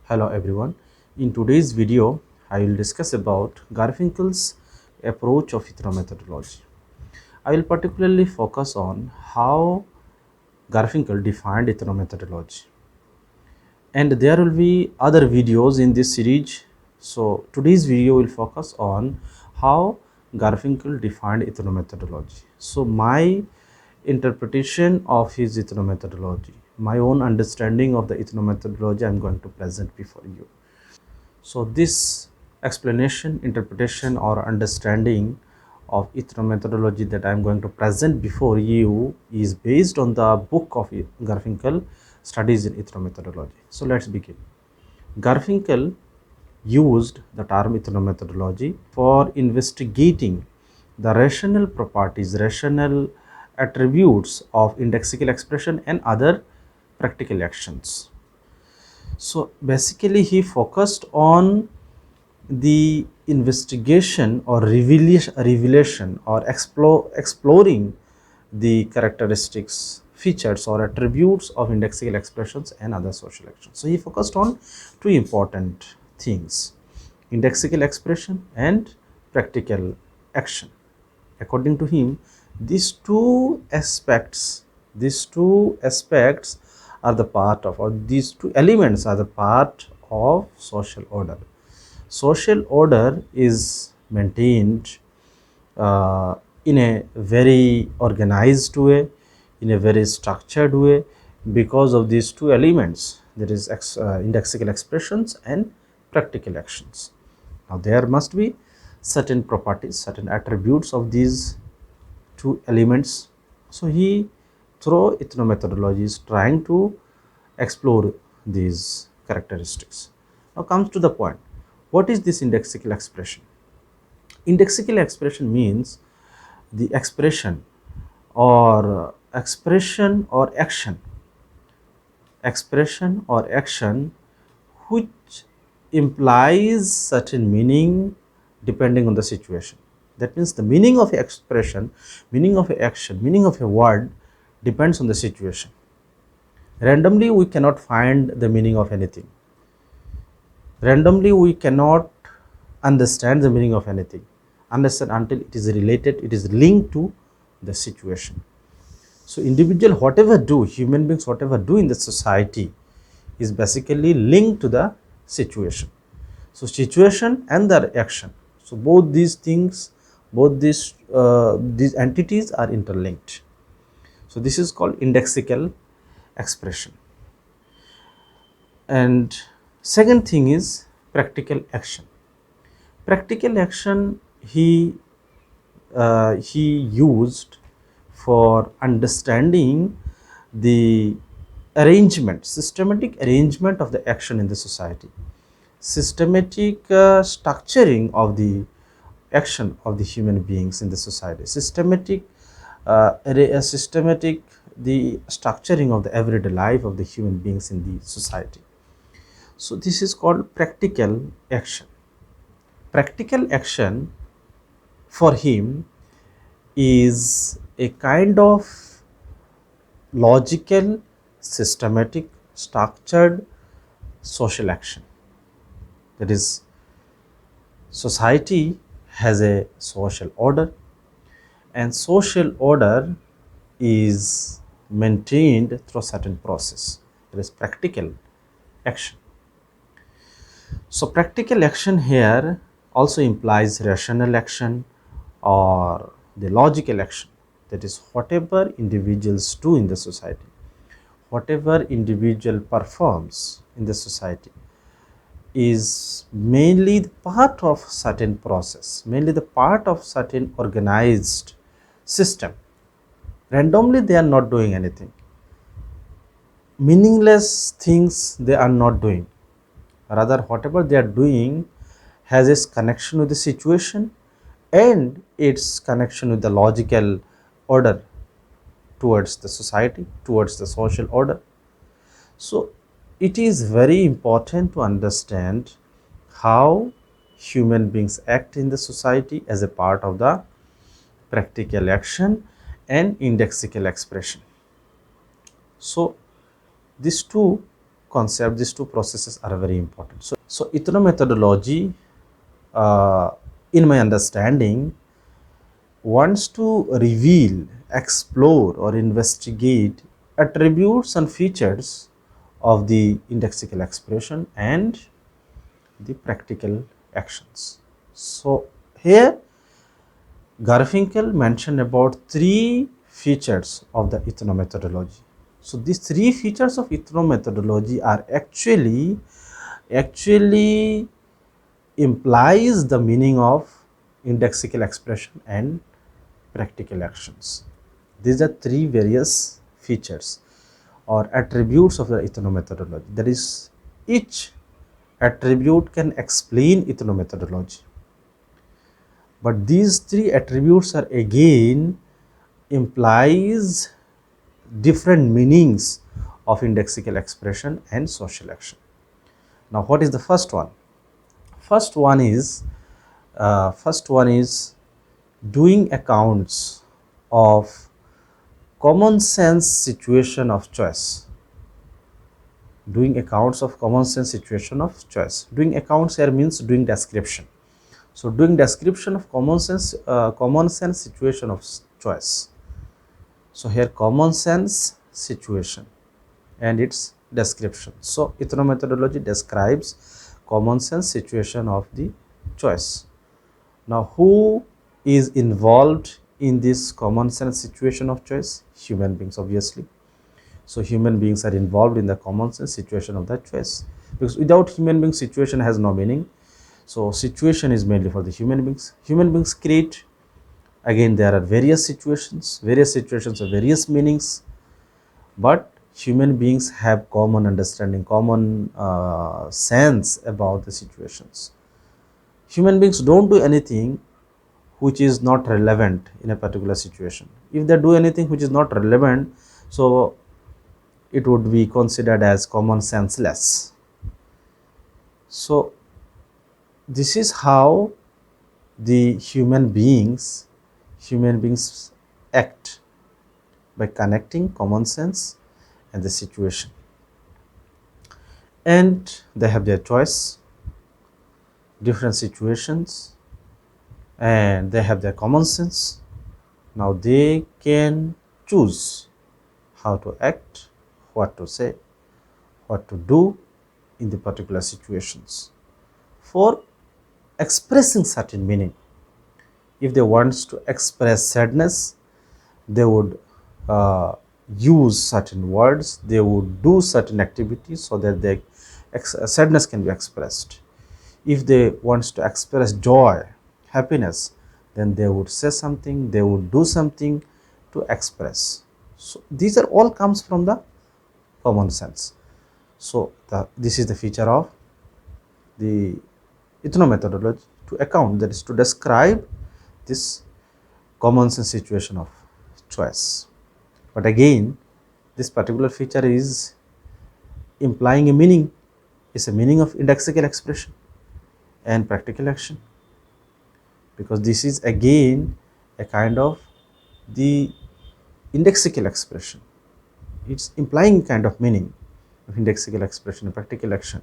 Hello everyone. In today's video, I will discuss about Garfinkel's approach of ethnomethodology. I will particularly focus on how Garfinkel defined ethnomethodology. And there will be other videos in this series. So today's video will focus on how Garfinkel defined ethnomethodology. So my interpretation of his ethnomethodology, my own understanding of the ethnomethodology I am going to present before you. So this explanation, interpretation or understanding of ethnomethodology that I am going to present before you is based on the book of Garfinkel, Studies in Ethnomethodology. So let's begin. Garfinkel used the term ethnomethodology for investigating the rational properties, rational attributes of indexical expression and other practical actions. So basically he focused on the investigation or revelation or exploring the characteristics, features or attributes of indexical expressions and other social actions. So he focused on two important things: indexical expression and practical action. According to him, these two aspects are the part of, or these two elements are the part of social order. Social order is maintained uh, in a very organized way, in a very structured way, because of these two elements, that is indexical expressions and practical actions. Now there must be certain properties, certain attributes of these two elements. So he, through ethnomethodology, is trying to explore these characteristics. Now comes to the point, what is this indexical expression? Indexical expression means the expression or action which implies certain meaning depending on the situation. That means the meaning of expression, meaning of action, meaning of a word depends on the situation. Randomly we cannot find the meaning of anything. Randomly we cannot understand the meaning of anything unless and until it is related, it is linked to the situation. So individual whatever do, human beings whatever do in the society is basically linked to the situation. So situation and the action, so both these things, both these entities are interlinked. So this is called indexical expression. And second thing is practical action. Practical action he used for understanding the arrangement, systematic arrangement of the action in the society, systematic structuring of the action of the human beings in the society, systematic the structuring of the everyday life of the human beings in the society. So this is called practical action. Practical action for him is a kind of logical, systematic, structured social action. That is, society has a social order, and social order is maintained through a certain process. That is practical action. So practical action here also implies rational action or the logical action. That is, whatever individuals do in the society, whatever individual performs in the society is mainly the part of certain process, mainly the part of certain organized system. Randomly they are not doing anything. Meaningless things they are not doing. Rather, whatever they are doing has its connection with the situation and its connection with the logical order towards the society, towards the social order. So it is very important to understand how human beings act in the society as a part of the practical action and indexical expression. So these two concept, these two processes are very important. So ethnomethodology, in my understanding, wants to reveal, explore, or investigate attributes and features of the indexical expression and the practical actions. So here Garfinkel mentioned about three features of the ethnomethodology. So these three features of ethnomethodology are actually implies the meaning of indexical expression and practical actions. These are three various features or attributes of the ethnomethodology. That is, each attribute can explain ethnomethodology. But these three attributes are again implies different meanings of indexical expression and social action. Now, what is the first one? First one is doing accounts of common sense situation of choice. Doing accounts of common sense situation of choice. Doing accounts here means doing description. So doing description of common sense situation of choice. So here common sense situation and its description. So ethnomethodology describes common sense situation of the choice. Now who is involved in this common sense situation of choice? Human beings, obviously. So human beings are involved in the common sense situation of that choice, because without human beings situation has no meaning. So situation is mainly for the human beings. Human beings create. Again, there are various situations have various meanings, but human beings have common understanding, common sense about the situations. Human beings don't do anything which is not relevant in a particular situation. If they do anything which is not relevant, so it would be considered as common senseless. So this is how the human beings act, by connecting common sense and the situation, and they have their choice, different situations, and they have their common sense. Now they can choose how to act, what to say, what to do in the particular situations for expressing certain meaning. If they want to express sadness, they would use certain words, they would do certain activities so that their sadness can be expressed. If they want to express joy, happiness, then they would say something, they would do something to express. So these are all comes from the common sense. So this is the feature of the ethnomethodology, to account, that is to describe this common sense situation of choice. But again, this particular feature is implying a meaning, is a meaning of indexical expression and practical action, because this is again a kind of the indexical expression. It's implying kind of meaning of indexical expression and practical action.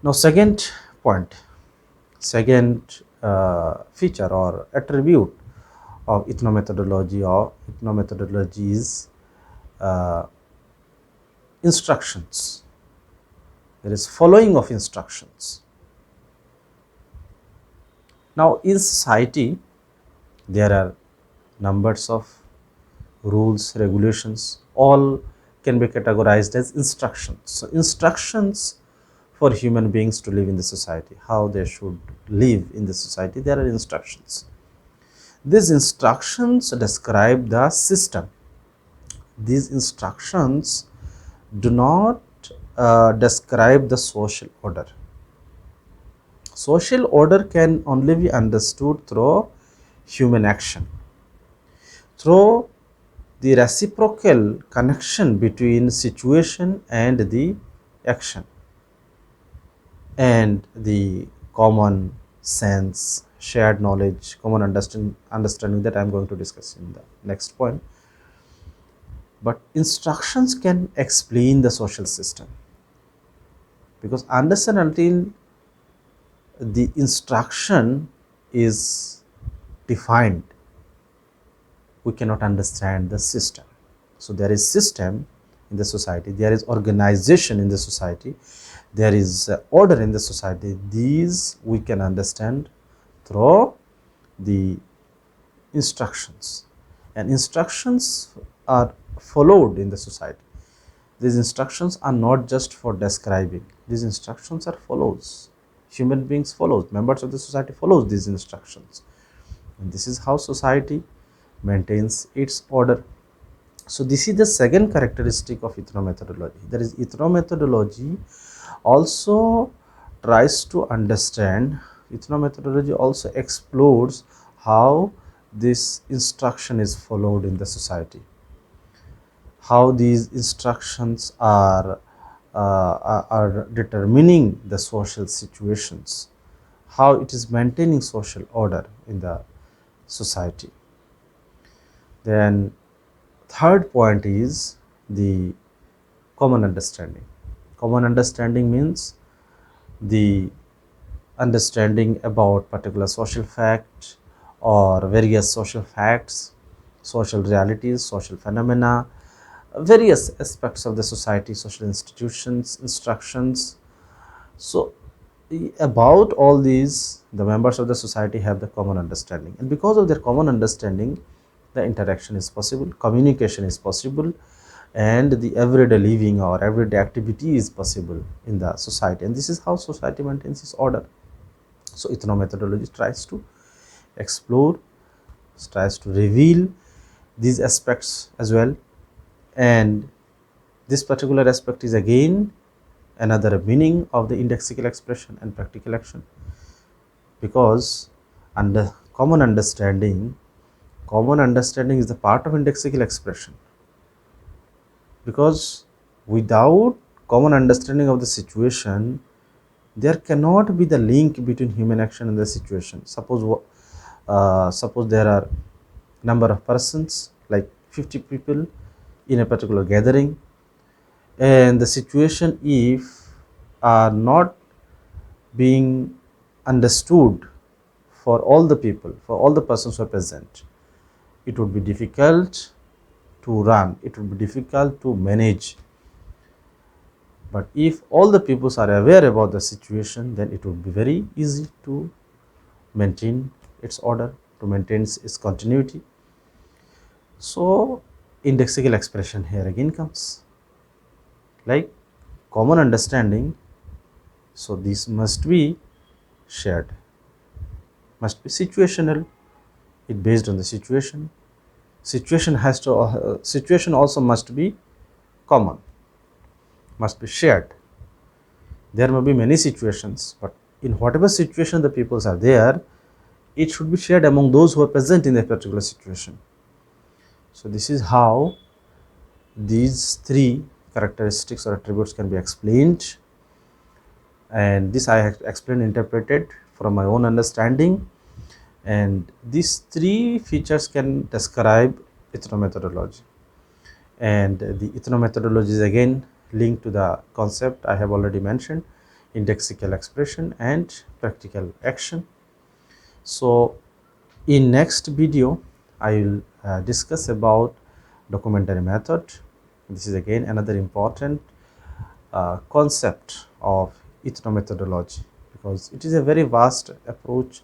Now second point, second feature or attribute of ethnomethodology is instructions. There is following of instructions. Now in society there are numbers of rules, regulations, all can be categorized as instructions. So instructions for human beings to live in the society, how they should live in the society, there are instructions. These instructions describe the system. These instructions do not describe the social order. Social order can only be understood through human action, through the reciprocal connection between situation and the action, and the common sense, shared knowledge, common understanding that I am going to discuss in the next point. but instructions can explain the social system, because understand until the instruction is defined, we cannot understand the system. So there is system in the society, there is organization in the society, there is order in the society. These we can understand through the instructions, and instructions are followed in the society. These instructions are not just for describing, these instructions are follows. Human beings follows, members of the society follows these instructions, and this is how society maintains its order. So this is the second characteristic of ethnomethodology. That is, ethnomethodology also tries to understand, ethnomethodology also explores how this instruction is followed in the society, how these instructions are determining the social situations, how it is maintaining social order in the society. Then third point is the common understanding. Common understanding means the understanding about particular social fact or various social facts, social realities, social phenomena, various aspects of the society, social institutions, instructions. So about all these, the members of the society have the common understanding, and because of their common understanding, the interaction is possible, communication is possible, and the everyday living or everyday activity is possible in the society, and this is how society maintains its order. So ethnomethodology tries to explore, tries to reveal these aspects as well, and this particular aspect is again another meaning of the indexical expression and practical action, because under common understanding is the part of indexical expression, because without common understanding of the situation, there cannot be the link between human action and the situation. Suppose there are number of persons like 50 people in a particular gathering, and the situation if are not being understood for all the people, for all the persons who are present, it would be difficult to run, it would be difficult to manage. But if all the peoples are aware about the situation, then it would be very easy to maintain its order, to maintain its continuity. So indexical expression here again comes, like common understanding. So this must be shared, must be situational, it based on the situation. Situation also must be common, must be shared. There may be many situations, but in whatever situation the peoples are there, it should be shared among those who are present in a particular situation. So this is how these three characteristics or attributes can be explained, and this I have explained, interpreted from my own understanding, and these three features can describe ethnomethodology. And the ethnomethodology is again linked to the concept I have already mentioned, indexical expression and practical action. So in next video I will discuss about documentary method. This is again another important concept of ethnomethodology, because it is a very vast approach